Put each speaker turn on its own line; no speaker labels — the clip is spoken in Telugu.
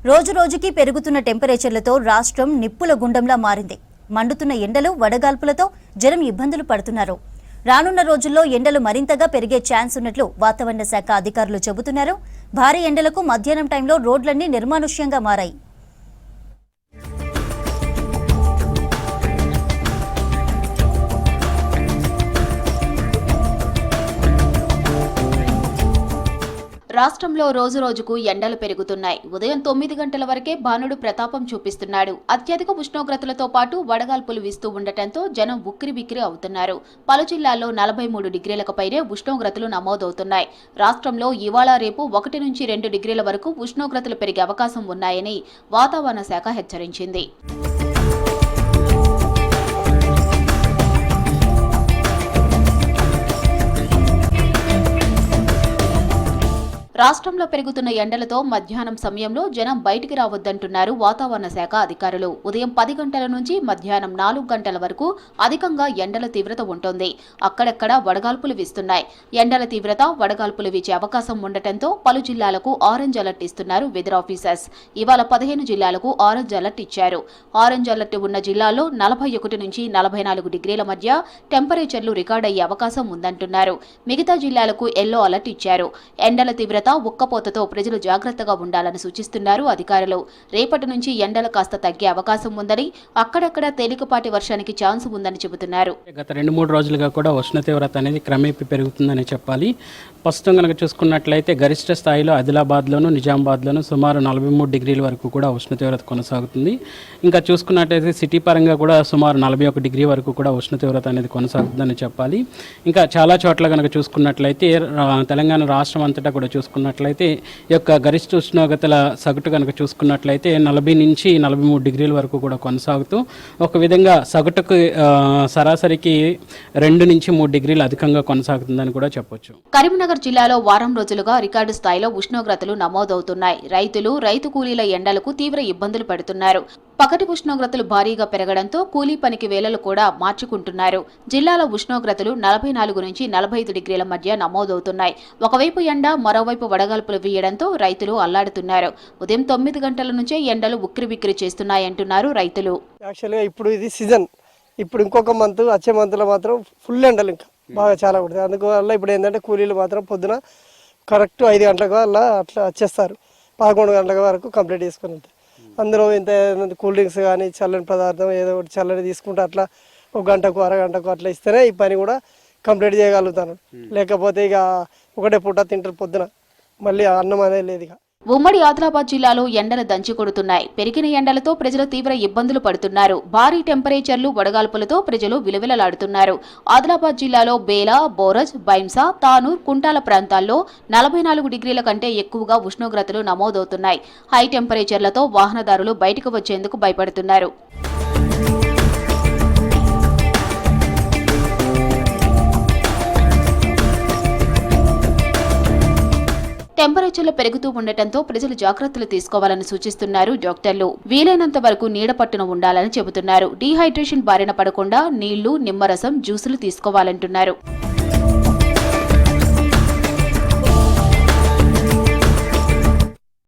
రోజు రోజుకి పెరుగుతున్న టెంపరేచర్లతో రాష్ట్రం నిప్పుల గుండంలా మారింది. మండుతున్న ఎండలు, వడగాల్పులతో జనం ఇబ్బందులు పడుతున్నారు. రానున్న రోజుల్లో ఎండలు మరింతగా పెరిగే ఛాన్స్ ఉన్నట్లు వాతావరణ శాఖ అధికారులు చెబుతున్నారు. భారీ ఎండలకు మధ్యాహ్నం టైంలో రోడ్లన్నీ నిర్మానుష్యంగా మారాయి.
రాష్ట్రంలో రోజు రోజుకు ఎండలు పెరుగుతున్నాయి. ఉదయం 9 గంటల వరకే భానుడు ప్రతాపం చూపిస్తున్నాడు. అత్యధిక ఉష్ణోగ్రతలతో పాటు వడగాల్పులు వీస్తూ ఉండటంతో జనం ఉక్కిరిబిక్కిరి అవుతున్నారు. పలు జిల్లాల్లో 43 డిగ్రీలకు పైనే ఉష్ణోగ్రతలు నమోదవుతున్నాయి. రాష్ట్రంలో ఇవాళ రేపు 1 నుంచి 2 డిగ్రీల వరకు ఉష్ణోగ్రతలు పెరిగే అవకాశం ఉన్నాయని వాతావరణ శాఖ హెచ్చరించింది. రాష్ట్రంలో పెరుగుతున్న ఎండలతో మధ్యాహ్నం సమయంలో జనం బయటికి రావద్దంటున్నారు వాతావరణ శాఖ అధికారులు. ఉదయం 10 గంటల నుంచి మధ్యాహ్నం 4 గంటల వరకు అధికంగా ఎండల తీవ్రత ఉంటుంది. అక్కడక్కడ వడగాల్పులు వీస్తున్నాయి. ఎండల తీవ్రత, వడగాల్పులు వీచే అవకాశం ఉండటంతో పలు జిల్లాలకు ఆరెంజ్ అలర్ట్ ఇస్తున్నారు వెదర్ ఆఫీసర్స్. ఇవాళ 15 జిల్లాలకు ఆరెంజ్ అలర్ట్ ఇచ్చారు. ఆరెంజ్ అలర్ట్ ఉన్న జిల్లాల్లో 41 నుంచి 44 డిగ్రీల మధ్య టెంపరేచర్లు రికార్డయ్యే అవకాశం ఉందంటున్నారు. మిగతా జిల్లాలకు ఎల్లో అలర్ట్ ఇచ్చారు. ఎండల తీవ్రత, ఉక్కపోతతో ప్రజలు జాగ్రత్తగా ఉండాలని సూచిస్తున్నారు అధికారులు. రేపటి నుంచి ఎండలు కాస్త తగ్గే అవకాశం ఉందని, అక్కడక్కడ తేలికపాటి వర్షానికి ఛాన్స్ ఉందని చెబుతున్నారు.
గత 2-3 రోజులుగా కూడా ఉష్ణ తీవ్రత అనేది క్రమేపీ పెరుగుతుందని చెప్పాలి. ప్రస్తుతం కనుక చూసుకున్నట్లయితే గరిష్ట స్థాయిలో ఆదిలాబాద్లోను, నిజామాబాద్లోను సుమారు 43 డిగ్రీల వరకు కూడా ఉష్ణ తీవ్రత కొనసాగుతుంది. ఇంకా చూసుకున్నట్లయితే సిటీ పరంగా కూడా సుమారు 41 డిగ్రీ వరకు కూడా ఉష్ణ తీవ్రత అనేది కొనసాగుతుందని చెప్పాలి. ఇంకా చాలా చోట్ల కనుక చూసుకున్నట్లయితే తెలంగాణ రాష్ట్రం అంతటా కూడా చూసుకున్నట్లయితే ఈ యొక్క గరిష్ట ఉష్ణోగ్రతల సగటు కనుక చూసుకున్నట్లయితే 40 నుంచి 43 డిగ్రీల వరకు కూడా కొనసాగుతూ ఒక విధంగా సగటుకు సరాసరికి 2 నుంచి 3 డిగ్రీలు అధికంగా కొనసాగుతుందని కూడా చెప్పొచ్చు.
కరీంనగర్ జిల్లాలో వారం రోజులుగా రికార్డు స్థాయిలో ఉష్ణోగ్రతలు నమోదవుతున్నాయి. రైతు కూలీల ఎండలకు తీవ్ర ఇబ్బందులు పడుతున్నారు. పగటి ఉష్ణోగ్రతలు భారీగా పెరగడంతో కూలీ పనికి వేళలు కూడా మార్చుకుంటున్నారు. జిల్లాల ఉష్ణోగ్రతలు 44 నుంచి 45 డిగ్రీల మధ్య నమోదవుతున్నాయి. ఒకవైపు ఎండ, మరోవైపు వడగాల్పులు వీయడంతో రైతులు అల్లాడుతున్నారు. ఉదయం 9 గంటల నుంచే ఎండలు ఉక్కిరిబిక్కిరి చేస్తున్నాయంటున్నారు రైతులు.
యాక్చువల్గా ఇప్పుడు ఇది సీజన్. ఇప్పుడు ఇంకొక మంత్, వచ్చే మంత్లో మాత్రం ఫుల్ ఎండలు ఇంకా బాగా చాలా ఉంటుంది. అందువల్ల ఇప్పుడు ఏంటంటే కూలీలు మాత్రం పొద్దున కరెక్ట్ 5 గంటలకు అలా అట్లా వచ్చేస్తారు. 11 గంటల వరకు కంప్లీట్ చేసుకుని ఉంటాయి. అందులో ఇంత కూల్ డ్రింక్స్ కానీ చల్లని పదార్థం ఏదో ఒకటి చల్లని తీసుకుంటే అట్లా 1 గంటకు, అరగంటకు అట్లా ఇస్తేనే ఈ పని కూడా కంప్లీట్ చేయగలుగుతాను. లేకపోతే ఇక ఒకటే పూట తింటారు పొద్దున, మళ్ళీ అన్నం అనేది లేదు. ఇక
ఉమ్మడి ఆదిలాబాద్ జిల్లాలో ఎండలు దంచి కొడుతున్నాయి. పెరిగిన ఎండలతో ప్రజలు తీవ్ర ఇబ్బందులు పడుతున్నారు. భారీ టెంపరేచర్లు, వడగాల్పులతో ప్రజలు విలవిలలాడుతున్నారు. ఆదిలాబాద్ జిల్లాలో బేలా, బోరజ్, బైంసా, తానూర్, కుంటాల ప్రాంతాల్లో 44 డిగ్రీల కంటే ఎక్కువగా ఉష్ణోగ్రతలు నమోదవుతున్నాయి. హై టెంపరేచర్లతో వాహనదారులు బయటకు వచ్చేందుకు భయపడుతున్నారు. టెంపరేచర్లు పెరుగుతూ ఉండటంతో ప్రజలు జాగ్రత్తలు తీసుకోవాలని సూచిస్తున్నారు డాక్టర్లు. వీలైనంత వరకు నీడ పట్టున ఉండాలని చెబుతున్నారు. డీహైడ్రేషన్ బారిన పడకుండా నీళ్లు, నిమ్మరసం, జ్యూసులు తీసుకోవాలంటున్నారు.